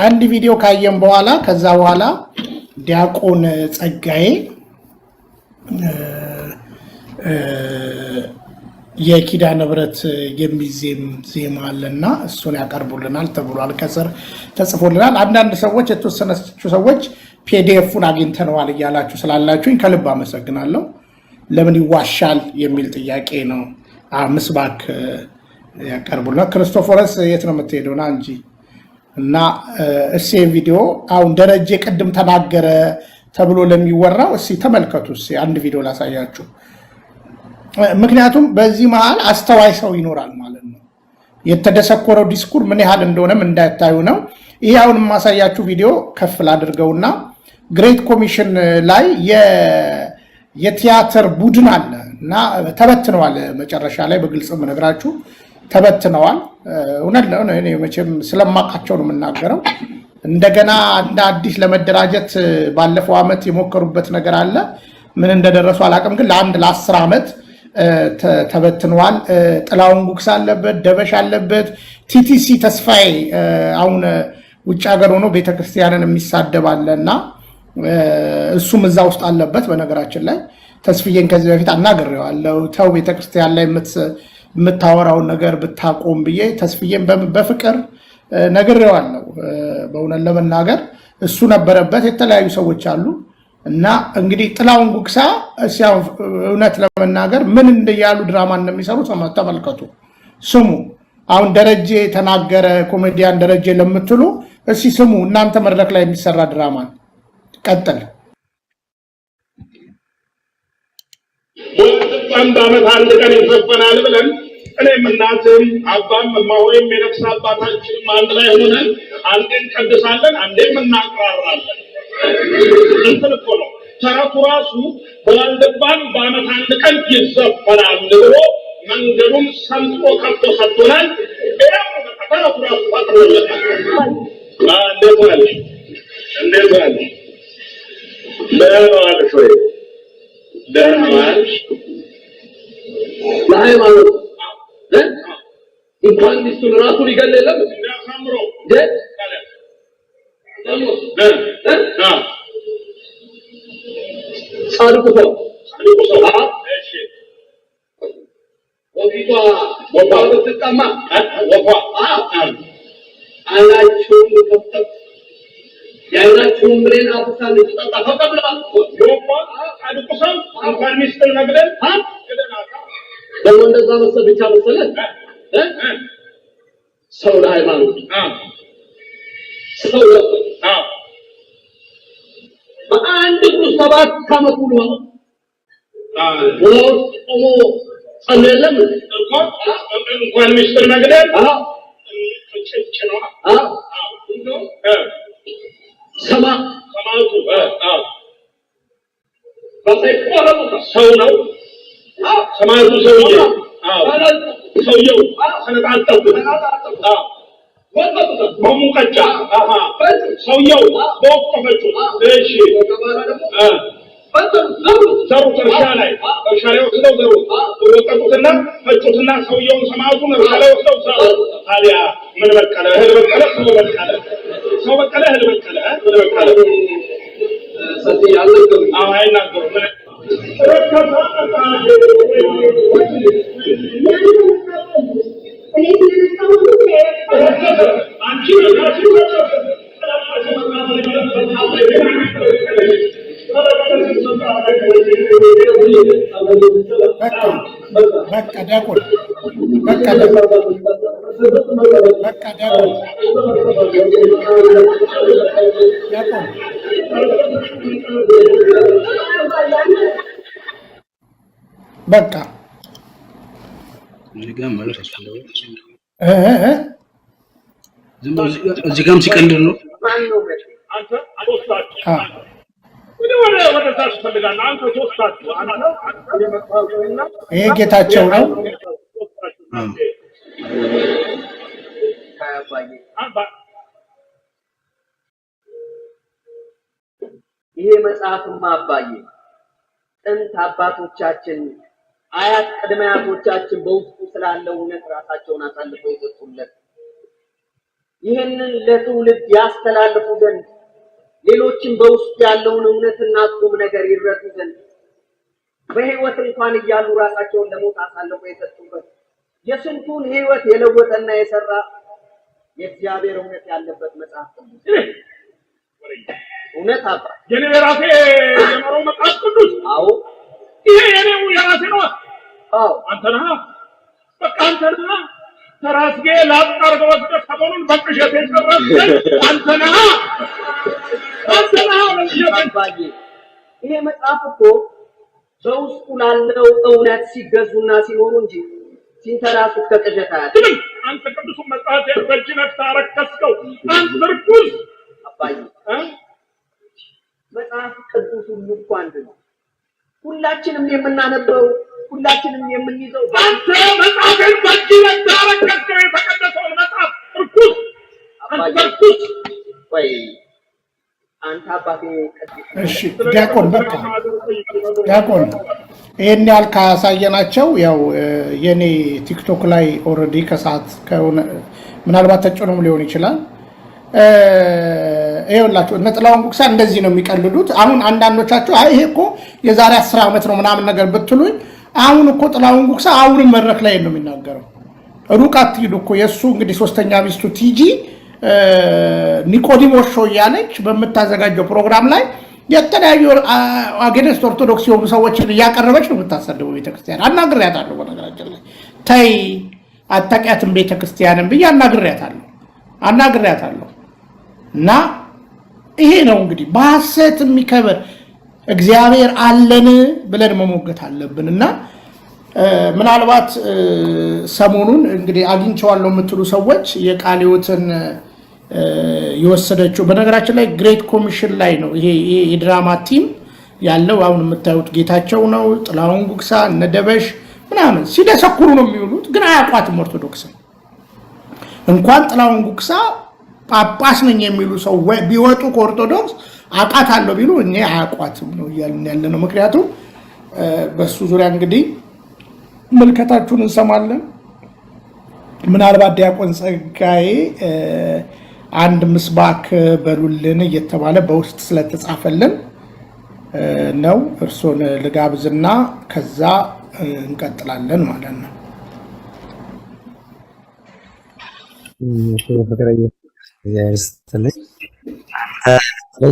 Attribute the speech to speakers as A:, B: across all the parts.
A: አንድ ቪዲዮ ካየን በኋላ ከዛ በኋላ ዲያቆን ጸጋዬ የኪዳነ ምህረት የሚዜም ዜማ አለና እሱን ያቀርቡልናል ተብሏል። ከስር ተጽፎልናል። አንዳንድ ሰዎች የተወሰኑ ሰዎች ፒዲኤፉን አግኝተነዋል እያላችሁ ስላላችሁኝ ከልብ አመሰግናለሁ። ለምን ይዋሻል የሚል ጥያቄ ነው። ምስባክ ያቀርቡልናል። ክርስቶፎረስ የት ነው የምትሄደውና እንጂ እና እሺ ቪዲዮ አሁን ደረጀ ቅድም ተናገረ ተብሎ ለሚወራው እሺ ተመልከቱ። እሺ አንድ ቪዲዮ ላሳያችሁ። ምክንያቱም በዚህ መሃል አስተዋይ ሰው ይኖራል ማለት ነው። የተደሰኮረው ዲስኩር ምን ያህል እንደሆነም እንዳታዩ ነው። ይሄ አሁን የማሳያችሁ ቪዲዮ ከፍል አድርገውና ግሬት ኮሚሽን ላይ የቲያትር ቡድን አለ እና ተበትነዋል። መጨረሻ ላይ በግልጽ ምነግራችሁ ተበትነዋል። እውነት ነው። እኔ መቼም ስለማቃቸው ነው የምናገረው። እንደገና እንደ አዲስ ለመደራጀት ባለፈው አመት የሞከሩበት ነገር አለ። ምን እንደደረሱ አላውቅም፣ ግን ለ10 አመት ተበትነዋል። ጥላውን ጉክስ አለበት፣ ደበሽ አለበት፣ ቲቲሲ ተስፋዬ አሁን ውጭ ሀገር ሆኖ ቤተክርስቲያንን የሚሳደባለና እሱም እዛ ውስጥ አለበት። በነገራችን ላይ ተስፍዬን ከዚህ በፊት አናግሬዋለሁ። ተው ቤተክርስቲያን ላይ የምታወራውን ነገር ብታቆም ብዬ ተስፍዬን በፍቅር ነግሬዋለሁ። በእውነት ለመናገር እሱ ነበረበት። የተለያዩ ሰዎች አሉ እና እንግዲህ ጥላውን ጉክሳ እውነት ለመናገር ምን እንደያሉ ድራማ እንደሚሰሩ ተመልከቱ፣ ስሙ። አሁን ደረጀ ተናገረ፣ ኮሜዲያን ደረጀ ለምትሉ እሺ ስሙ። እናንተ መድረክ ላይ የሚሰራ ድራማ ቀጥል።
B: አንድ አመት አንድ ቀን ይፈፈናል ብለን እኔም እናትም አባም ማወይም የነፍስ አባታችንም አንድ ላይ ሆነን አንዴን ቀድሳለን፣ አንዴም እናቀራራለን። እንትን እኮ ነው ተረቱ ራሱ በዋልድባን በአመት አንድ ቀን ይዘፈናል ብሎ መንገዱን ሰንጥቆ ከፍቶ ሰጥቶናል። ተረቱ ራሱ ፈጥሮለታል። እንዴት ዋልሽ? ደህና ዋልሽ ወይ? ደህና ዋልሽ? ለሃይማኖት እንኳን ሚስቱን ራሱን ይገል የለም እንዳሳምሮ ጻድቁ ሰው እሺ ወፋ ብትጠማ ወፋ አይናችሁን ከፍተው የአይናችሁን ብሬን አፍሳል ልትጠጣ ተቀብላ ወፋ ጻድቁ ሰው እንኳን ሚስቱን መግደል ደግሞ እንደዛ መሰል ብቻ መሰለህ ሰው ለሃይማኖት ሰው በአንድ እግሩ 7 ዓመት ሙሉ ቆሞ ጸለየለም እንኳን ሚስጥር መግደል ሰማዕቱ ሰው ነው። ሰማዕቱ ሰውየው ሰነጣጠቁት በሙቀጫ ሰውየው በወቀፈችው እሺ ዘሩት እርሻ ላይ ወስደው ዘሩት ወቀጡትና ፈጩትና ሰውየውን ሰማዕቱን እርሻ ላይ ወስደው ዘሩት። ታዲያ ምን በቀለ? እህል በቀለ? ሰው በቀለ? እህል በቀለ? ምን በቀለ? ሰጥያ አልነገሩ አይናገሩ በቃ
C: እዚህ ጋርም ሲቀልድ ነው።
A: ይሄ ጌታቸው ነው።
D: ይሄ መጽሐፍማ አባዬ ጥንት አባቶቻችን አያት ቅድመ አያቶቻችን በውስጡ ስላለው እውነት ራሳቸውን አሳልፈው የሰጡለት ይህንን ለትውልድ ያስተላልፉ ዘንድ ሌሎችን በውስጡ ያለውን እውነትና ቁም ነገር ይረዱ ዘንድ በህይወት እንኳን እያሉ ራሳቸውን ለሞት አሳልፈው የሰጡበት የስንቱን ህይወት የለወጠና የሰራ የእግዚአብሔር እውነት ያለበት መጽሐፍ ቅዱስ እውነት አባ
B: የኔ የራሴ የኖረው መጽሐፍ ቅዱስ
D: አዎ
B: ይሄ የኔው የራሴ ነው
D: አዎ
B: አንተ ነህ በቃ አንተ ነህ ተራስጌ ላጣርገው ወስደ ሰሞኑን በቅሸት የሰራህ አንተ ነህ
D: አባዬ ይሄ መጽሐፍ እኮ በውስጡ ላለው እውነት ሲገዙና ሲኖሩ እንጂ ሲንተራሱ ከቅዠት አያድንም።
B: አንተ ቅዱሱን መጽሐፍ በእጅህ ታረከስከው አንተ ርኩስ
D: አባዬ መጽሐፍ ቅዱስ ሁሉ እኮ አንድ ነው። ሁላችንም የምናነበው ሁላችንም የምንይዘው
B: አንተ መጽሐፍን በእጅህ ታረከስከው የተቀደሰውን መጽሐፍ ርኩስ አንተ ርኩስ
D: ወይ አንተ አባቴ
A: እሺ ዲያቆን በቃ ዲያቆን ይሄን ያህል ካሳየናቸው ያው የኔ ቲክቶክ ላይ ኦሬዲ ከሰዓት ከሆነ ምናልባት ተጭኖም ሊሆን ይችላል ይኸውላችሁ እነ ጥላሁን ጉግሳ እንደዚህ ነው የሚቀልዱት። አሁን አንዳንዶቻችሁ አይ ይሄ እኮ የዛሬ 10 ዓመት ነው ምናምን ነገር ብትሉኝ አሁን እኮ ጥላሁን ጉግሳ አሁንም መድረክ ላይ ነው የሚናገረው። ሩቅ አትሂዱ እኮ የእሱ እንግዲህ ሶስተኛ ሚስቱ ቲጂ ኒቆዲሞስ ሾው እያለች በምታዘጋጀው ፕሮግራም ላይ የተለያዩ አገነስት ኦርቶዶክስ የሆኑ ሰዎችን እያቀረበች ነው የምታሰድበው ቤተክርስቲያን። አናግሬያታለሁ በነገራችን ላይ ተይ አታውቂያትም ቤተክርስቲያንን ብዬ አናግሬያታለሁ። እና ይሄ ነው እንግዲህ በሐሰት የሚከበር እግዚአብሔር አለን ብለን መሞገት አለብን። እና ምናልባት ሰሞኑን እንግዲህ አግኝቼዋለሁ የምትሉ ሰዎች የቃለ ሕይወትን የወሰደችው በነገራችን ላይ ግሬት ኮሚሽን ላይ ነው ይሄ የድራማ ቲም ያለው። አሁን የምታዩት ጌታቸው ነው፣ ጥላሁን ጉግሳ፣ እነደበሽ ምናምን ሲደሰኩሩ ነው የሚውሉት፣ ግን አያውቋትም ኦርቶዶክስን። እንኳን ጥላሁን ጉግሳ ጳጳስ ነኝ የሚሉ ሰው ቢወጡ ከኦርቶዶክስ አውቃታለሁ ቢሉ እኔ አያውቋትም ነው እያልን ያለ ነው። ምክንያቱም በሱ ዙሪያ እንግዲህ ምልከታችሁን እንሰማለን። ምናልባት ዲያቆን ጸጋዬ አንድ ምስባክ በሉልን እየተባለ በውስጥ ስለተጻፈልን ነው እርሶን ልጋብዝና ከዛ እንቀጥላለን ማለት ነው።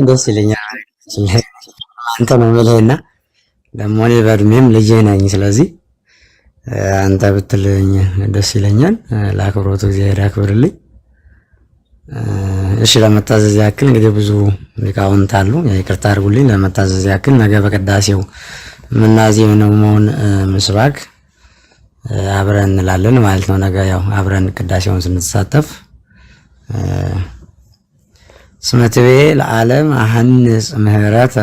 C: ደስ ይለኛል አንተ ነው የምልህና ደግሞ እኔ በእድሜም ልጄ ነኝ። ስለዚህ አንተ ብትልኝ ደስ ይለኛል። ለአክብሮቱ እግዚአብሔር ያክብርልኝ። እሺ ለመታዘዝ ያክል እንግዲህ ብዙ ሊቃውንት አሉ፣ ይቅርታ አድርጉልኝ። ለመታዘዝ ያክል ነገ በቅዳሴው የምናዜመው ምስባክ አብረን እንላለን ማለት ነው። ነገ ያው አብረን ቅዳሴውን ስንተሳተፍ ስመትቤ ለዓለም አሐንጽ ምህረተ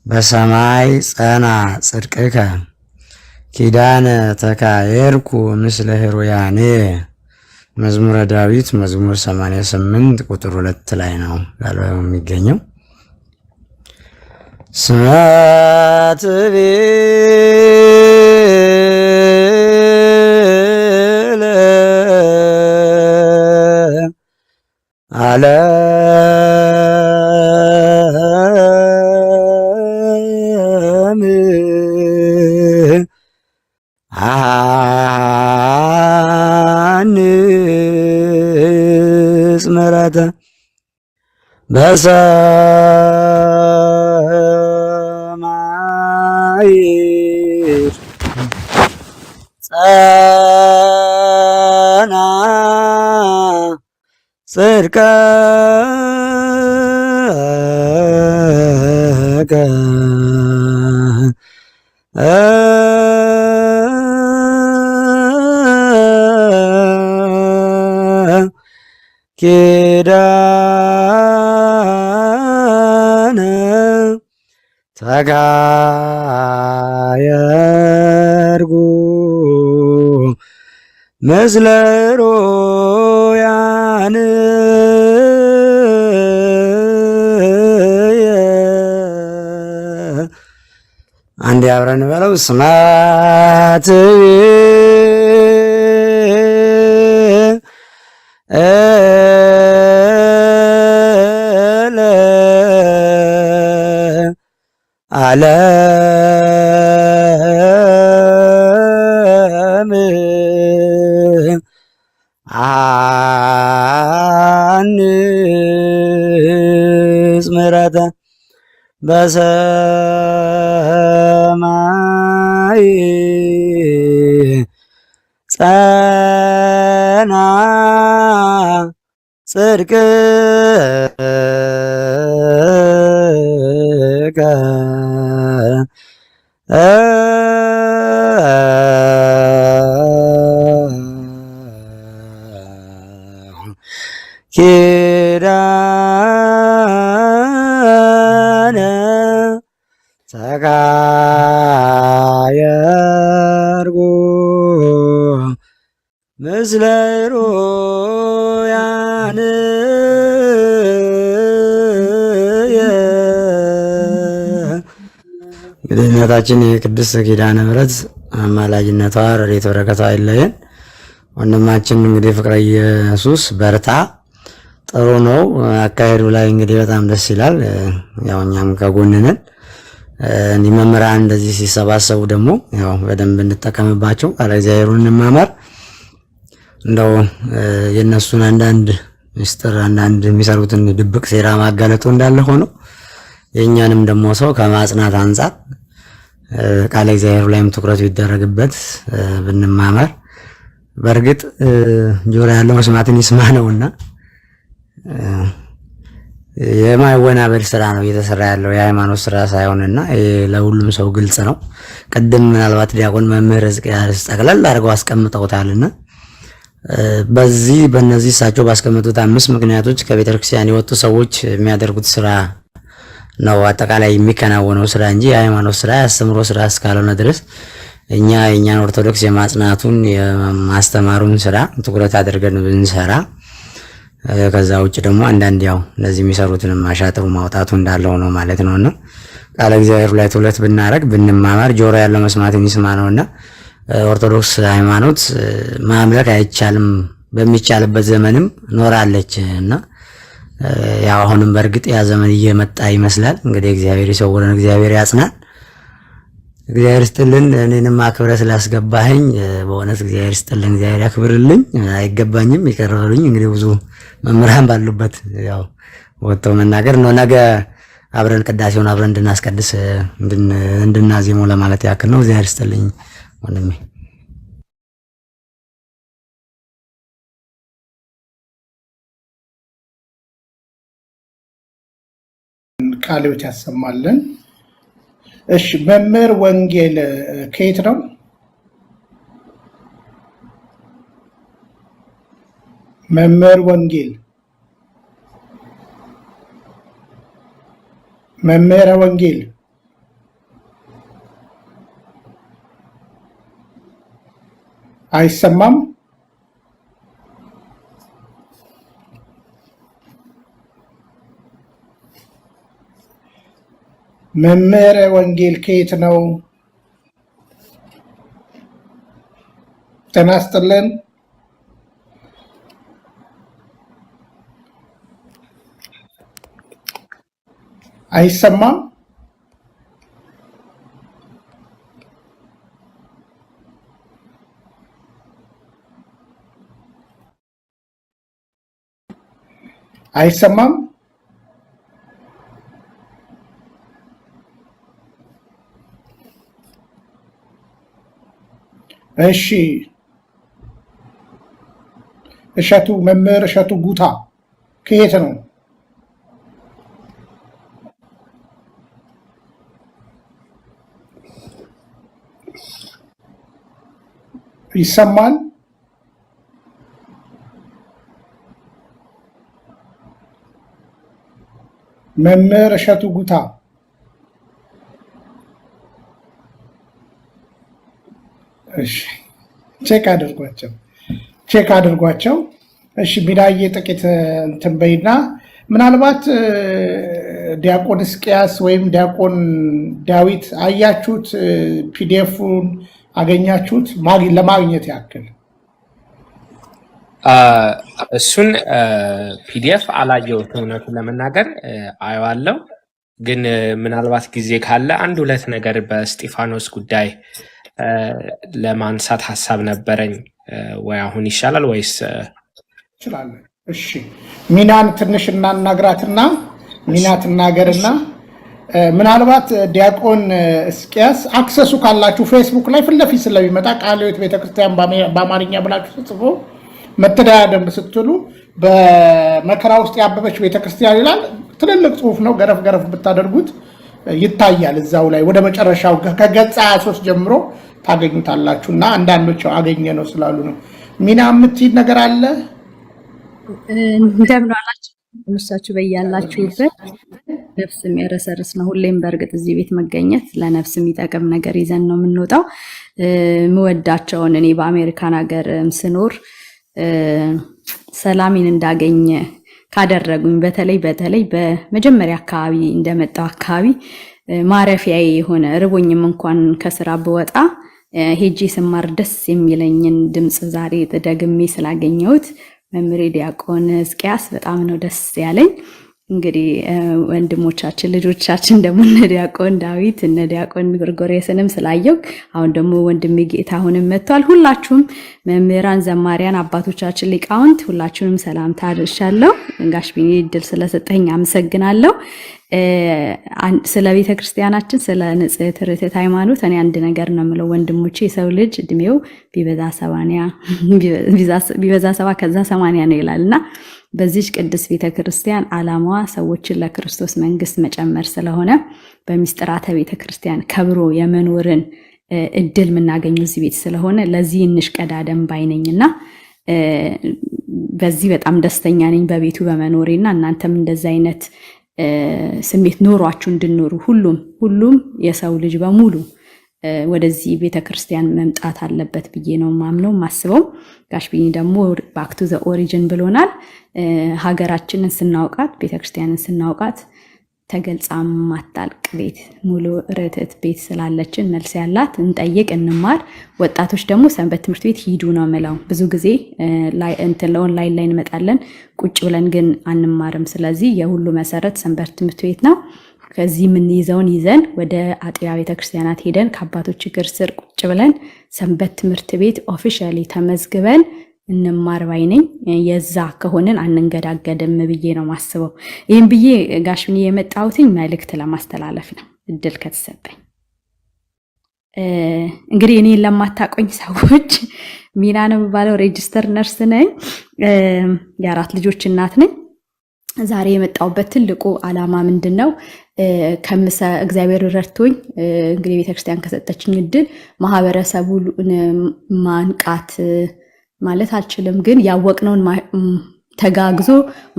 C: በሰማይ ጸና ጽድቅከ ኪዳነ ተካየርኩ ምስለ ሄሮያኔ መዝሙረ ዳዊት መዝሙር 88 ቁጥር 2 ላይ ነው ያለው የሚገኘው። ስመትቤ ዓለም አሐንጽ ምህረተ በሰማይ ጸና ጽድቅከ ኪዳነ ተካየርኩ ምስለ ሄሮያኔ አንድ አብረን በለው ስመትቤ ዓለም አንጽ ምሕረተ በሰማይ ጸና ጽድቅከ ኪዳነ ተጋየርኩ ምስለ ሮያን እንግዲህ እናታችን የቅድስት ኪዳነ ምሕረት አማላጅነቷ ረድኤቷ በረከቷ አይለየን። ወንድማችን እንግዲህ ፍቅረ ኢየሱስ በርታ፣ ጥሩ ነው አካሄዱ ላይ እንግዲህ በጣም ደስ ይላል። ያው እኛም ከጎን ነን። እንዲህ መምህራን እንደዚህ ሲሰባሰቡ ደግሞ ያው በደንብ እንጠቀምባቸው፣ ቃለ እግዚአብሔሩን እንማማር። እንደው የነሱን አንዳንድ ምስጢር አንዳንድ የሚሰሩትን ድብቅ ሴራ ማጋለጡ እንዳለ ሆኖ የእኛንም ደግሞ ሰው ከማጽናት አንጻር ቃለ እግዚአብሔሩ ላይም ትኩረት ቢደረግበት ብንማማር። በእርግጥ ጆሮ ያለው መስማትን ይስማ ነውና የማይወናበድ ስራ ነው እየተሰራ ያለው የሃይማኖት ስራ ሳይሆንና ለሁሉም ሰው ግልጽ ነው። ቅድም ምናልባት ዲያቆን መምህር ሕዝቅያስ ጠቅለል አድርገው አስቀምጠውታልና በእነዚህ እሳቸው ባስቀመጡት 5 ምክንያቶች ከቤተክርስቲያን የወጡ ሰዎች የሚያደርጉት ስራ ነው አጠቃላይ የሚከናወነው ስራ እንጂ የሃይማኖት ስራ ያስተምሮ ስራ እስካልሆነ ድረስ እኛ የኛን ኦርቶዶክስ የማጽናቱን የማስተማሩን ስራ ትኩረት አድርገን ብንሰራ፣ ከዛ ውጭ ደግሞ አንዳንድ ያው እነዚህ የሚሰሩትን ማሻጥሩ ማውጣቱ እንዳለው ነው ማለት ነውና ቃለ እግዚአብሔር ላይ ትኩረት ብናረግ ብንማማር ጆሮ ያለው መስማትን ይስማ ነውና ኦርቶዶክስ ሃይማኖት ማምለክ አይቻልም በሚቻልበት ዘመንም ኖራለች እና ያው አሁንም በእርግጥ ያ ዘመን እየመጣ ይመስላል። እንግዲህ እግዚአብሔር ይሰውረን፣ እግዚአብሔር ያጽናን። እግዚአብሔር ይስጥልን። እኔንም አክብረ ስላስገባኸኝ በእውነት እግዚአብሔር ይስጥልን፣ እግዚአብሔር ያክብርልኝ። አይገባኝም ይቀርበልኝ። እንግዲህ ብዙ መምህራን ባሉበት ያው ወጥተው መናገር ነው። ነገ አብረን ቅዳሴውን አብረን እንድናስቀድስ እንድናዜመው ለማለት ያክል ነው። እግዚአብሔር ይስጥልኝ ወንድሜ።
A: ቃልዮት ያሰማልን። እሺ መምህር ወንጌል ከየት ነው? መምህር ወንጌል መምህረ ወንጌል አይሰማም? መምህረ ወንጌል ከየት ነው? ጤና ይስጥልን። አይሰማም? አይሰማም? እሺ እሸቱ መምህር እሸቱ ጉታ ከየት ነው? ይሰማል? መምህር እሸቱ ጉታ እሺ ቼክ አድርጓቸው። እሺ ቢዳዬ ጥቂት እንትን በይና ምናልባት ዲያቆን ሕዝቅያስ ወይም ዲያቆን ዳዊት አያችሁት? ፒዲኤፉን አገኛችሁት? ለማግኘት ያክል
E: እሱን ፒዲኤፍ አላየሁትም፣ እውነቱን ለመናገር አየዋለሁ። ግን ምናልባት ጊዜ ካለ አንድ ሁለት ነገር በእስጢፋኖስ ጉዳይ ለማንሳት ሐሳብ ነበረኝ። ወይ አሁን ይሻላል ወይስ
A: ይችላል? እሺ ሚናን ትንሽ እናናግራትና ሚና ትናገርና ምናልባት ዲያቆን እስቂያስ አክሰሱ ካላችሁ ፌስቡክ ላይ ፊት ለፊት ስለሚመጣ ቃለ ሕይወት ቤተክርስቲያን በአማርኛ ብላችሁ ጽፎ መተዳደሪያ ደንብ ስትሉ በመከራ ውስጥ ያበበች ቤተክርስቲያን ይላል። ትልልቅ ጽሁፍ ነው። ገረፍ ገረፍ ብታደርጉት ይታያል። እዛው ላይ ወደ መጨረሻው ከገጽ 23 ጀምሮ ታገኙታላችሁና አንዳንዶች አገኘ ነው ስላሉ ነው። ሚና የምትይዝ ነገር አለ?
F: እንደምን አላችሁ? እርሳችሁ በያላችሁበት ነፍስ የሚያረሰርስ ነው። ሁሌም በእርግጥ እዚህ ቤት መገኘት ለነፍስ የሚጠቅም ነገር ይዘን ነው የምንወጣው። ምወዳቸውን እኔ በአሜሪካን ሀገር ስኖር ሰላሜን እንዳገኝ ካደረጉኝ በተለይ በመጀመሪያ አካባቢ እንደመጣው አካባቢ ማረፊያዬ የሆነ ርቦኝም እንኳን ከስራ ብወጣ ሄጄ ስማር ደስ የሚለኝን ድምፅ ዛሬ ተደግሜ ስላገኘሁት መምህሬ ዲያቆን እስቂያስ በጣም ነው ደስ ያለኝ። እንግዲህ ወንድሞቻችን ልጆቻችን ደግሞ እነ ዲያቆን ዳዊት እነ ዲያቆን ጎርጎርዮስንም ስላየው አሁን ደግሞ ወንድሜ ጌታሁንም መጥቷል። ሁላችሁም መምህራን፣ ዘማሪያን፣ አባቶቻችን ሊቃውንት ሁላችሁንም ሰላምታ አድርሻለሁ። ጋሽ ቢኒ እድል ስለሰጠኝ አመሰግናለሁ። ስለ ቤተ ክርስቲያናችን ስለ ንጽሕት ርትዕት ሃይማኖት እኔ አንድ ነገር ነው የምለው ወንድሞቼ፣ የሰው ልጅ እድሜው ቢበዛ 70 ከዛ 80 ነው ይላልና በዚህ ቅድስት ቤተ ክርስቲያን ዓላማዋ ሰዎችን ለክርስቶስ መንግስት መጨመር ስለሆነ በሚስጥራተ ቤተ ክርስቲያን ከብሮ የመኖርን እድል የምናገኘው እዚህ ቤት ስለሆነ ለዚህ እንሽቀዳደም ባይነኝና በዚህ በጣም ደስተኛ ነኝ በቤቱ በመኖሬና እናንተም እንደዚህ አይነት ስሜት ኖሯችሁ እንድኖሩ ሁሉም የሰው ልጅ በሙሉ ወደዚህ ቤተክርስቲያን መምጣት አለበት ብዬ ነው ማምነው ማስበው። ጋሽ ቢኒ ደግሞ ባክ ቱ ዘ ኦሪጂን ብሎናል። ሀገራችንን ስናውቃት ቤተክርስቲያንን ስናውቃት ተገልጻ ማታልቅ ቤት ሙሉ ርትዕት ቤት ስላለችን መልስ ያላት እንጠይቅ፣ እንማር። ወጣቶች ደግሞ ሰንበት ትምህርት ቤት ሂዱ ነው የምለው። ብዙ ጊዜ ኦንላይን ላይ እንመጣለን ቁጭ ብለን ግን አንማርም። ስለዚህ የሁሉ መሰረት ሰንበት ትምህርት ቤት ነው። ከዚህ የምንይዘውን ይዘን ወደ አጥቢያ ቤተክርስቲያናት ሄደን ከአባቶች እግር ስር ቁጭ ብለን ሰንበት ትምህርት ቤት ኦፊሻሊ ተመዝግበን እንማር ባይ ነኝ። የዛ ከሆነን አንንገዳገድም ብዬ ነው ማስበው። ይህም ብዬ ጋሽ ቢኒ የመጣሁትኝ መልእክት ለማስተላለፍ ነው እድል ከተሰጠኝ። እንግዲህ እኔ ለማታቆኝ ሰዎች ሚና ነው የሚባለው፣ ሬጅስተር ነርስ ነኝ፣ የአራት ልጆች እናት ነኝ። ዛሬ የመጣሁበት ትልቁ ዓላማ ምንድን ነው? እግዚአብሔር ረድቶኝ እንግዲህ ቤተክርስቲያን ከሰጠችኝ እድል ማህበረሰቡ ማንቃት ማለት አልችልም፣ ግን ያወቅነውን ተጋግዞ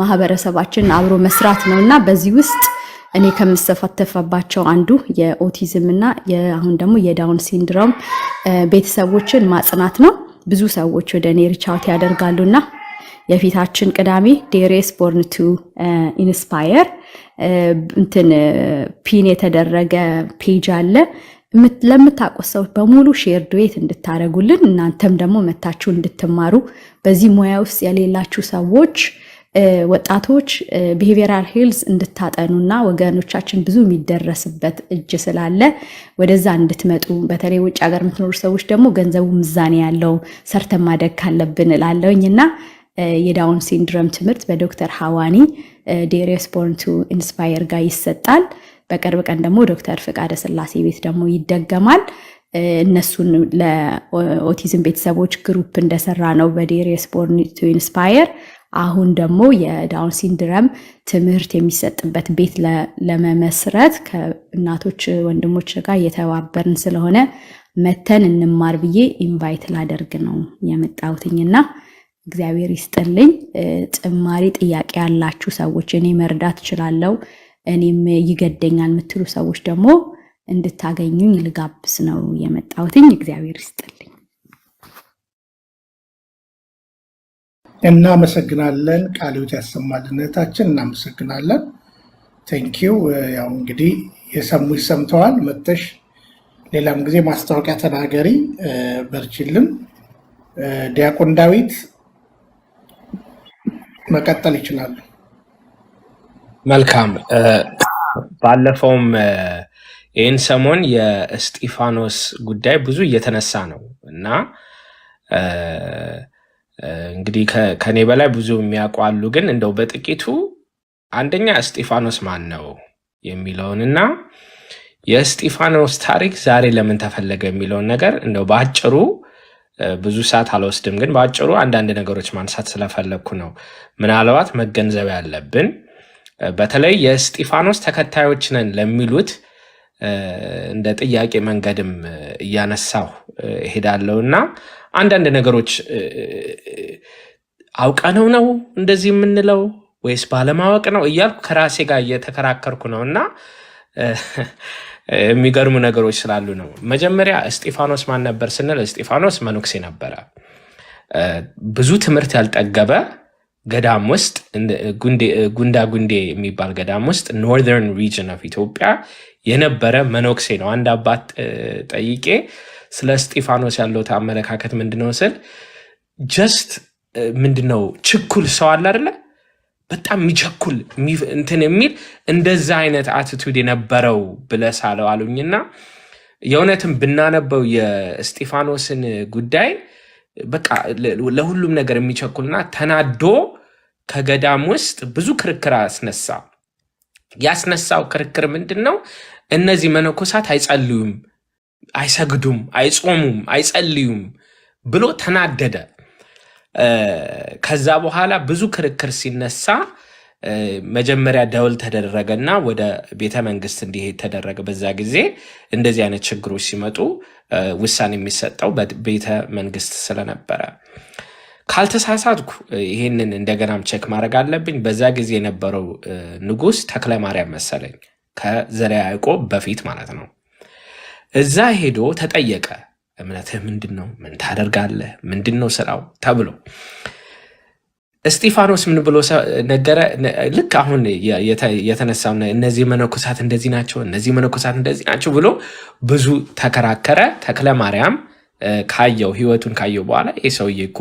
F: ማህበረሰባችን አብሮ መስራት ነውና በዚህ ውስጥ እኔ ከምሳተፍባቸው አንዱ የኦቲዝም እና አሁን ደግሞ የዳውን ሲንድሮም ቤተሰቦችን ማጽናት ነው። ብዙ ሰዎች ወደ እኔ ሪች አውት ያደርጋሉና የፊታችን ቅዳሜ ዴሬስ ቦርን ቱ ኢንስፓየር ፒን የተደረገ ፔጅ አለ። ለምታውቁት ሰዎች በሙሉ ሼር ዱዌት እንድታረጉልን እናንተም ደግሞ መታችሁ እንድትማሩ በዚህ ሙያ ውስጥ የሌላችሁ ሰዎች ወጣቶች ቢሄቪየራል ሄልዝ እንድታጠኑና ወገኖቻችን ብዙ የሚደረስበት እጅ ስላለ ወደዛ እንድትመጡ በተለይ ውጭ ሀገር የምትኖሩ ሰዎች ደግሞ ገንዘቡ ምዛኔ ያለው ሰርተን ማደግ ካለብን እላለሁኝና የዳውን ሲንድሮም ትምህርት በዶክተር ሐዋኒ ዴሬስ ቦርን ቱ ኢንስፓየር ጋር ይሰጣል። በቅርብ ቀን ደግሞ ዶክተር ፍቃደ ስላሴ ቤት ደግሞ ይደገማል። እነሱን ለኦቲዝም ቤተሰቦች ግሩፕ እንደሰራ ነው በዴሬስ ቦርን ቱ ኢንስፓየር። አሁን ደግሞ የዳውን ሲንድሮም ትምህርት የሚሰጥበት ቤት ለመመስረት ከእናቶች ወንድሞች ጋር እየተባበርን ስለሆነ መተን እንማር ብዬ ኢንቫይት ላደርግ ነው የመጣሁትኝና እግዚአብሔር ይስጥልኝ። ጭማሪ ጥያቄ ያላችሁ ሰዎች እኔ መርዳት እችላለሁ፣ እኔም ይገደኛል የምትሉ ሰዎች ደግሞ እንድታገኙኝ ልጋብስ ነው የመጣሁትኝ። እግዚአብሔር ይስጥልኝ።
A: እናመሰግናለን። ቃለ ሕይወት ያሰማልን እህታችን፣ እናመሰግናለን። ቴንኪው። ያው እንግዲህ የሰሙሽ ሰምተዋል። መተሽ ሌላም ጊዜ ማስታወቂያ ተናገሪ። በርችልን። ዲያቆን ዳዊት መቀጠል ይችላሉ።
E: መልካም። ባለፈውም ይህን ሰሞን የእስጢፋኖስ ጉዳይ ብዙ እየተነሳ ነው እና እንግዲህ ከኔ በላይ ብዙ የሚያውቁ አሉ። ግን እንደው በጥቂቱ አንደኛ እስጢፋኖስ ማን ነው የሚለውንና የእስጢፋኖስ ታሪክ ዛሬ ለምን ተፈለገ የሚለውን ነገር እንደው በአጭሩ ብዙ ሰዓት አልወስድም፣ ግን በአጭሩ አንዳንድ ነገሮች ማንሳት ስለፈለግኩ ነው። ምናልባት መገንዘብ ያለብን በተለይ የእስጢፋኖስ ተከታዮች ነን ለሚሉት እንደ ጥያቄ መንገድም እያነሳሁ እሄዳለሁ እና አንዳንድ ነገሮች አውቀነው ነው እንደዚህ የምንለው ወይስ ባለማወቅ ነው እያልኩ ከራሴ ጋር እየተከራከርኩ ነው እና የሚገርሙ ነገሮች ስላሉ ነው። መጀመሪያ እስጢፋኖስ ማን ነበር ስንል እስጢፋኖስ መነኩሴ ነበረ። ብዙ ትምህርት ያልጠገበ ገዳም ውስጥ ጉንዳ ጉንዴ የሚባል ገዳም ውስጥ ኖርዘርን ሪጅን ኦፍ ኢትዮጵያ የነበረ መነኩሴ ነው። አንድ አባት ጠይቄ ስለ እስጢፋኖስ ያለው አመለካከት ምንድነው ስል ጀስት ምንድነው ችኩል ሰው አለ አይደለ? በጣም የሚቸኩል እንትን የሚል እንደዛ አይነት አቲቱድ የነበረው ብለህ ሳለው አሉኝና የእውነትም ብናነበው የእስጢፋኖስን ጉዳይ በቃ ለሁሉም ነገር የሚቸኩልና ተናዶ ከገዳም ውስጥ ብዙ ክርክር አስነሳ። ያስነሳው ክርክር ምንድን ነው? እነዚህ መነኮሳት አይጸልዩም፣ አይሰግዱም፣ አይጾሙም፣ አይጸልዩም ብሎ ተናደደ። ከዛ በኋላ ብዙ ክርክር ሲነሳ መጀመሪያ ደውል ተደረገና ወደ ቤተ መንግስት እንዲሄድ ተደረገ። በዛ ጊዜ እንደዚህ አይነት ችግሮች ሲመጡ ውሳኔ የሚሰጠው በቤተ መንግስት ስለነበረ ካልተሳሳትኩ ይህንን እንደገናም ቼክ ማድረግ አለብኝ። በዛ ጊዜ የነበረው ንጉስ ተክለ ማርያም መሰለኝ፣ ከዘርዓ ያዕቆብ በፊት ማለት ነው። እዛ ሄዶ ተጠየቀ። እምነትህ ምንድን ነው? ምን ታደርጋለህ? ምንድን ነው ስራው ተብሎ እስጢፋኖስ ምን ብሎ ነገረ? ልክ አሁን የተነሳው እነዚህ መነኮሳት እንደዚህ ናቸው፣ እነዚህ መነኮሳት እንደዚህ ናቸው ብሎ ብዙ ተከራከረ። ተክለ ማርያም ካየው ህይወቱን ካየው በኋላ ይህ ሰውዬ እኮ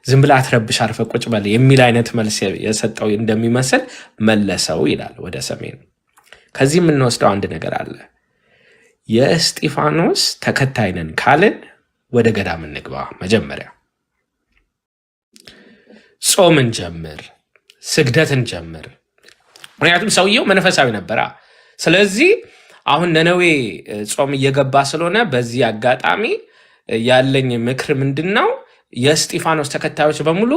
E: ዝም ብለህ አትረብሽ፣ አርፈህ ቁጭ በል የሚል አይነት መልስ የሰጠው እንደሚመስል መለሰው ይላል ወደ ሰሜን። ከዚህ የምንወስደው አንድ ነገር አለ። የእስጢፋኖስ ተከታይ ነን ካልን ወደ ገዳም እንግባ። መጀመሪያ ጾምን ጀምር፣ ስግደትን ጀምር። ምክንያቱም ሰውየው መንፈሳዊ ነበራ። ስለዚህ አሁን ነነዌ ጾም እየገባ ስለሆነ በዚህ አጋጣሚ ያለኝ ምክር ምንድን ነው? የእስጢፋኖስ ተከታዮች በሙሉ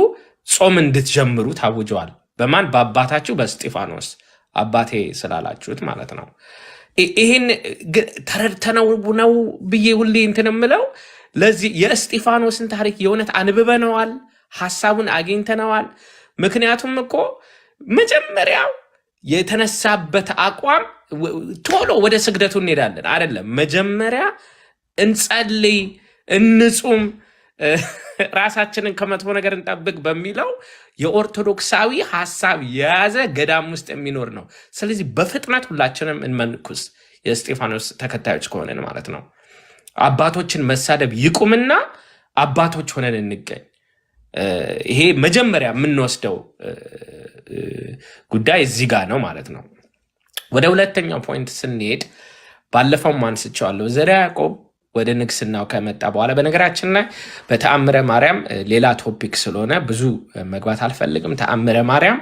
E: ጾም እንድትጀምሩ ታውጀዋል። በማን? በአባታችሁ በእስጢፋኖስ፣ አባቴ ስላላችሁት ማለት ነው። ይህን ተረድተነው ነው ብዬ ሁሌ እንትን የምለው ለዚህ የእስጢፋኖስን ታሪክ የእውነት አንብበነዋል፣ ሀሳቡን አግኝተነዋል። ምክንያቱም እኮ መጀመሪያው የተነሳበት አቋም ቶሎ ወደ ስግደቱ እንሄዳለን አይደለም። መጀመሪያ እንጸልይ፣ እንጹም፣ ራሳችንን ከመጥፎ ነገር እንጠብቅ በሚለው የኦርቶዶክሳዊ ሀሳብ የያዘ ገዳም ውስጥ የሚኖር ነው። ስለዚህ በፍጥነት ሁላችንም እንመንኩስ፣ የእስጢፋኖስ ተከታዮች ከሆነን ማለት ነው። አባቶችን መሳደብ ይቁምና አባቶች ሆነን እንገኝ። ይሄ መጀመሪያ የምንወስደው ጉዳይ እዚህ ጋር ነው ማለት ነው። ወደ ሁለተኛው ፖይንት ስንሄድ ባለፈው አንስቼዋለሁ። ዘርዓ ያዕቆብ ወደ ንግስናው ከመጣ በኋላ በነገራችን ላይ በተአምረ ማርያም ሌላ ቶፒክ ስለሆነ ብዙ መግባት አልፈልግም። ተአምረ ማርያም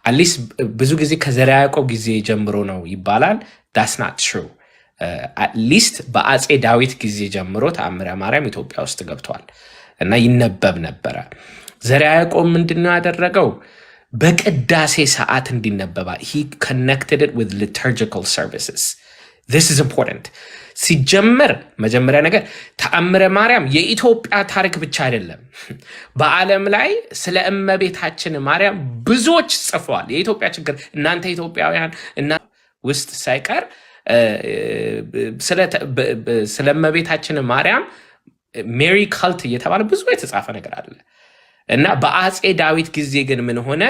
E: አትሊስት ብዙ ጊዜ ከዘርዓ ያዕቆብ ጊዜ ጀምሮ ነው ይባላል። ዳትስ ናት ትሩ። አትሊስት በአፄ ዳዊት ጊዜ ጀምሮ ተአምረ ማርያም ኢትዮጵያ ውስጥ ገብቷል እና ይነበብ ነበረ። ዘርዓ ያዕቆብ ምንድነው ያደረገው? በቅዳሴ ሰዓት እንዲነበባል። he connected it with liturgical services. This is important. ሲጀመር መጀመሪያ ነገር ተአምረ ማርያም የኢትዮጵያ ታሪክ ብቻ አይደለም። በዓለም ላይ ስለ እመቤታችን ማርያም ብዙዎች ጽፈዋል። የኢትዮጵያ ችግር እናንተ ኢትዮጵያውያን እና ውስጥ ሳይቀር ስለ እመቤታችን ማርያም ሜሪ ካልት እየተባለ ብዙ የተጻፈ ነገር አለ እና በአፄ ዳዊት ጊዜ ግን ምን ሆነ?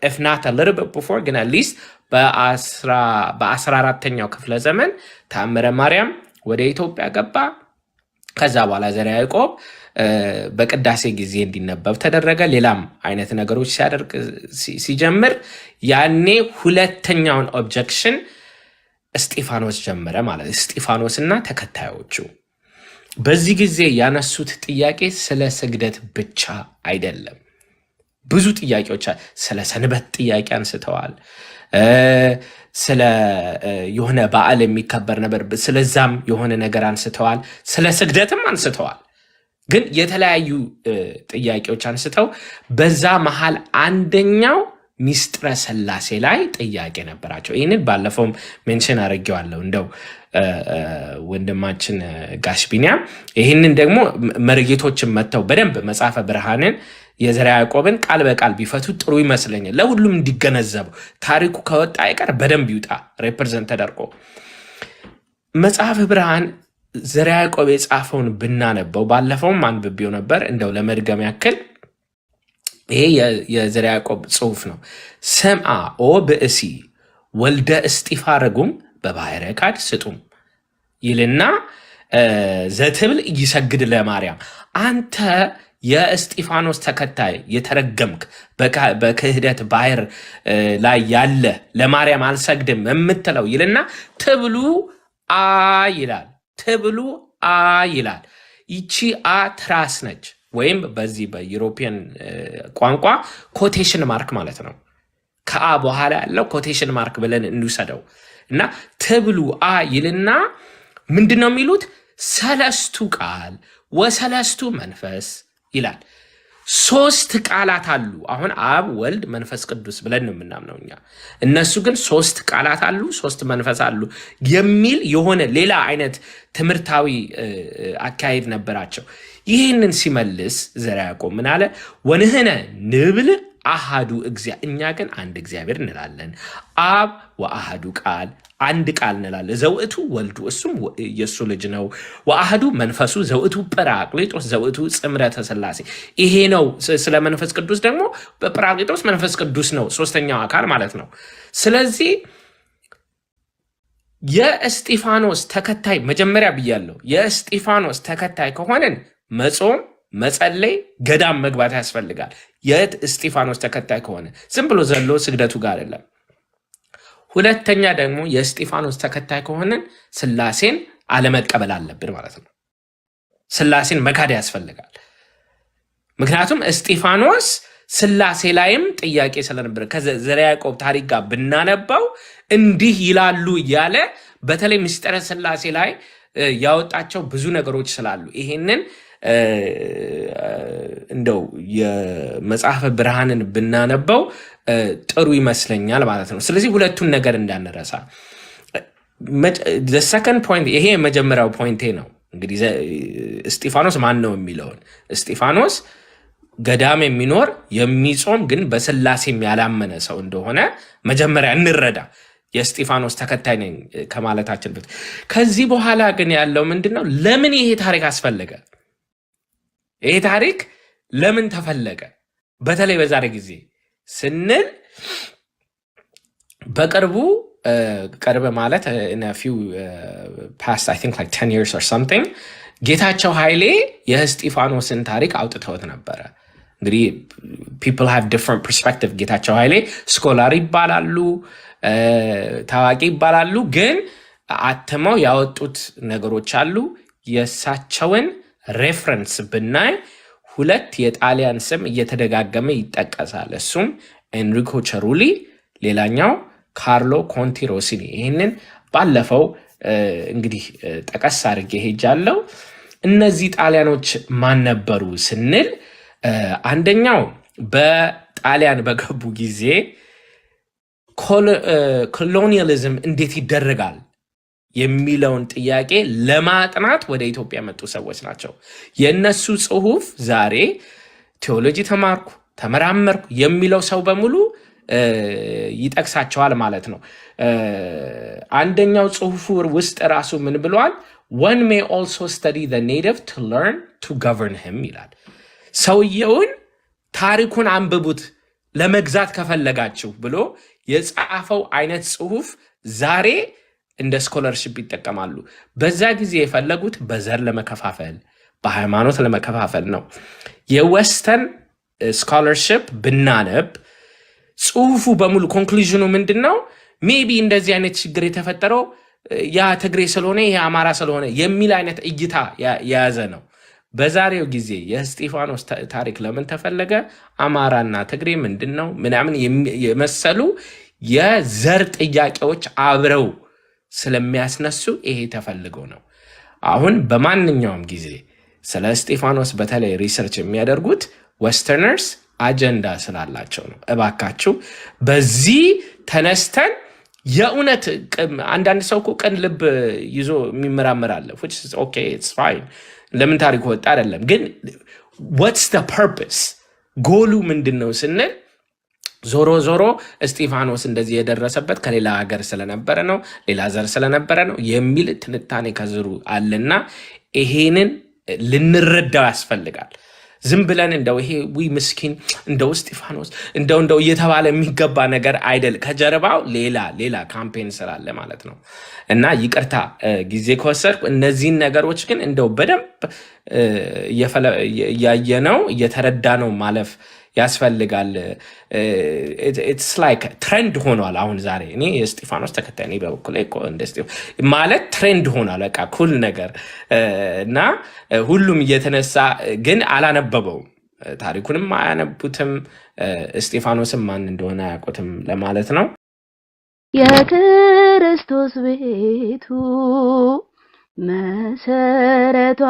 E: if not a little bit before ግን at least በ14ኛው ክፍለ ዘመን ተአምረ ማርያም ወደ ኢትዮጵያ ገባ። ከዛ በኋላ ዘርዓ ያዕቆብ በቅዳሴ ጊዜ እንዲነበብ ተደረገ። ሌላም አይነት ነገሮች ሲያደርግ ሲጀምር ያኔ ሁለተኛውን ኦብጀክሽን እስጢፋኖስ ጀመረ ማለት እስጢፋኖስና ተከታዮቹ በዚህ ጊዜ ያነሱት ጥያቄ ስለ ስግደት ብቻ አይደለም። ብዙ ጥያቄዎች ስለ ሰንበት ጥያቄ አንስተዋል። ስለ የሆነ በዓል የሚከበር ነበር ስለዛም የሆነ ነገር አንስተዋል። ስለ ስግደትም አንስተዋል። ግን የተለያዩ ጥያቄዎች አንስተው በዛ መሃል አንደኛው ሚስጥረ ሥላሴ ላይ ጥያቄ ነበራቸው። ይህንን ባለፈውም ሜንሽን አድርጌዋለሁ። እንደው ወንድማችን ጋሽ ቢኒያም ይህንን ደግሞ መርጌቶችን መጥተው በደንብ መጽሐፈ ብርሃንን የዘርዓ ያዕቆብን ቃል በቃል ቢፈቱ ጥሩ ይመስለኛል። ለሁሉም እንዲገነዘበው ታሪኩ ከወጣ አይቀር በደንብ ይውጣ ሬፕሬዘንት ተደርጎ። መጽሐፈ ብርሃን ዘርዓ ያዕቆብ የጻፈውን ብናነበው ባለፈውም አንብቤው ነበር። እንደው ለመድገም ያክል ይሄ የዘርዓ ያዕቆብ ጽሑፍ ነው። ሰምአ ኦ ብእሲ ወልደ እስጢፋ ረጉም በባሕረ ካድ ስጡም ይልና ዘትብል ይሰግድ ለማርያም አንተ የእስጢፋኖስ ተከታይ የተረገምክ በክህደት ባህር ላይ ያለ ለማርያም አልሰግድም የምትለው ይልና ትብሉ አ ይላል። ትብሉ አ ይላል። ይቺ አ ትራስ ነች፣ ወይም በዚህ በዩሮፒያን ቋንቋ ኮቴሽን ማርክ ማለት ነው። ከአ በኋላ ያለው ኮቴሽን ማርክ ብለን እንውሰደው እና ትብሉ አ ይልና ምንድን ነው የሚሉት? ሰለስቱ ቃል ወሰለስቱ መንፈስ ይላል። ሶስት ቃላት አሉ። አሁን አብ ወልድ መንፈስ ቅዱስ ብለን ነው የምናምነው እኛ። እነሱ ግን ሶስት ቃላት አሉ፣ ሶስት መንፈስ አሉ የሚል የሆነ ሌላ አይነት ትምህርታዊ አካሄድ ነበራቸው። ይህንን ሲመልስ ዘርዓ ያዕቆብ ምን አለ? ወንህነ ንብል አሃዱ እግዚአብሔር፣ እኛ ግን አንድ እግዚአብሔር እንላለን። አብ ወአሃዱ ቃል፣ አንድ ቃል እንላለን። ዘውእቱ ወልዱ፣ እሱም የእሱ ልጅ ነው። ወአሃዱ መንፈሱ ዘውእቱ ጰራቅሊጦስ ዘውእቱ ጽምረተ ሥላሴ። ይሄ ነው። ስለ መንፈስ ቅዱስ ደግሞ በጰራቅሊጦስ መንፈስ ቅዱስ ነው፣ ሶስተኛው አካል ማለት ነው። ስለዚህ የእስጢፋኖስ ተከታይ መጀመሪያ ብያለሁ፣ የእስጢፋኖስ ተከታይ ከሆነን መጾም መጸለይ ገዳም መግባት ያስፈልጋል። የት እስጢፋኖስ ተከታይ ከሆነ ዝም ብሎ ዘሎ ስግደቱ ጋር አይደለም። ሁለተኛ ደግሞ የእስጢፋኖስ ተከታይ ከሆነን ሥላሴን አለመቀበል አለብን ማለት ነው። ሥላሴን መካድ ያስፈልጋል። ምክንያቱም እስጢፋኖስ ሥላሴ ላይም ጥያቄ ስለነበረ ከዘርዓ ያዕቆብ ታሪክ ጋር ብናነባው እንዲህ ይላሉ እያለ በተለይ ምስጢረ ሥላሴ ላይ ያወጣቸው ብዙ ነገሮች ስላሉ ይሄንን እንደው የመጽሐፈ ብርሃንን ብናነበው ጥሩ ይመስለኛል ማለት ነው። ስለዚህ ሁለቱን ነገር እንዳንረሳ። ሰከንድ ፖይንት፣ ይሄ የመጀመሪያው ፖይንቴ ነው። እንግዲህ እስጢፋኖስ ማን ነው የሚለውን እስጢፋኖስ ገዳም የሚኖር የሚጾም ግን በሥላሴም ያላመነ ሰው እንደሆነ መጀመሪያ እንረዳ። የእስጢፋኖስ ተከታይ ነኝ ከማለታችን በፊት። ከዚህ በኋላ ግን ያለው ምንድን ነው? ለምን ይሄ ታሪክ አስፈለገ? ይሄ ታሪክ ለምን ተፈለገ? በተለይ በዛሬ ጊዜ ስንል በቅርቡ ቅርብ ማለት past I think like 10 years or something ጌታቸው ኃይሌ የእስጢፋኖስን ታሪክ አውጥተውት ነበረ። እንግዲህ people have different perspective። ጌታቸው ኃይሌ ስኮላር ይባላሉ፣ ታዋቂ ይባላሉ። ግን አትመው ያወጡት ነገሮች አሉ። የእሳቸውን ሬፍረንስ ብናይ ሁለት የጣሊያን ስም እየተደጋገመ ይጠቀሳል። እሱም ኤንሪኮ ቸሩሊ፣ ሌላኛው ካርሎ ኮንቲ ሮሲኒ። ይህንን ባለፈው እንግዲህ ጠቀስ አድርጌ ሄጃለሁ። እነዚህ ጣሊያኖች ማን ነበሩ ስንል አንደኛው በጣሊያን በገቡ ጊዜ ኮሎኒያሊዝም እንዴት ይደረጋል የሚለውን ጥያቄ ለማጥናት ወደ ኢትዮጵያ የመጡ ሰዎች ናቸው። የእነሱ ጽሁፍ ዛሬ ቴዎሎጂ ተማርኩ ተመራመርኩ የሚለው ሰው በሙሉ ይጠቅሳቸዋል ማለት ነው። አንደኛው ጽሁፉ ውስጥ ራሱ ምን ብሏል? one may also study the native to learn to govern him ይላል። ሰውየውን ታሪኩን አንብቡት ለመግዛት ከፈለጋችሁ ብሎ የጻፈው አይነት ጽሁፍ ዛሬ እንደ ስኮለርሽፕ ይጠቀማሉ። በዛ ጊዜ የፈለጉት በዘር ለመከፋፈል በሃይማኖት ለመከፋፈል ነው። የዌስተርን ስኮለርሽፕ ብናነብ ጽሁፉ በሙሉ ኮንክሉዥኑ ምንድን ነው? ሜቢ እንደዚህ አይነት ችግር የተፈጠረው ያ ትግሬ ስለሆነ ይሄ አማራ ስለሆነ የሚል አይነት እይታ የያዘ ነው። በዛሬው ጊዜ የእስጢፋኖስ ታሪክ ለምን ተፈለገ? አማራና ትግሬ ምንድን ነው ምናምን የመሰሉ የዘር ጥያቄዎች አብረው ስለሚያስነሱ ይሄ ተፈልገው ነው። አሁን በማንኛውም ጊዜ ስለ እስጢፋኖስ በተለይ ሪሰርች የሚያደርጉት ዌስተርነርስ አጀንዳ ስላላቸው ነው። እባካችሁ በዚህ ተነስተን የእውነት አንዳንድ ሰው እኮ ቅን ልብ ይዞ የሚመራመር አለ። ለምን ታሪኩ ወጣ አይደለም ግን what's the purpose ጎሉ ምንድን ነው ስንል ዞሮ ዞሮ እስጢፋኖስ እንደዚህ የደረሰበት ከሌላ ሀገር ስለነበረ ነው፣ ሌላ ዘር ስለነበረ ነው የሚል ትንታኔ ከዝሩ አለና ይሄንን ልንረዳው ያስፈልጋል። ዝም ብለን እንደው ይሄ ምስኪን እንደው እስጢፋኖስ እንደው እየተባለ የሚገባ ነገር አይደል። ከጀርባው ሌላ ካምፔን ስላለ ማለት ነው። እና ይቅርታ ጊዜ ከወሰድኩ እነዚህን ነገሮች ግን እንደው በደንብ እያየነው እየተረዳነው ማለፍ ያስፈልጋል። ኢትስ ላይክ ትሬንድ ሆኗል አሁን ዛሬ። እኔ የእስጢፋኖስ ተከታይ ነኝ በበኩሌ ማለት ትሬንድ ሆኗል በቃ ኩል ነገር እና ሁሉም እየተነሳ ግን አላነበበውም፣ ታሪኩንም አያነቡትም፣ እስጢፋኖስም ማን እንደሆነ አያውቁትም ለማለት ነው። የክርስቶስ ቤቱ መሰረቷ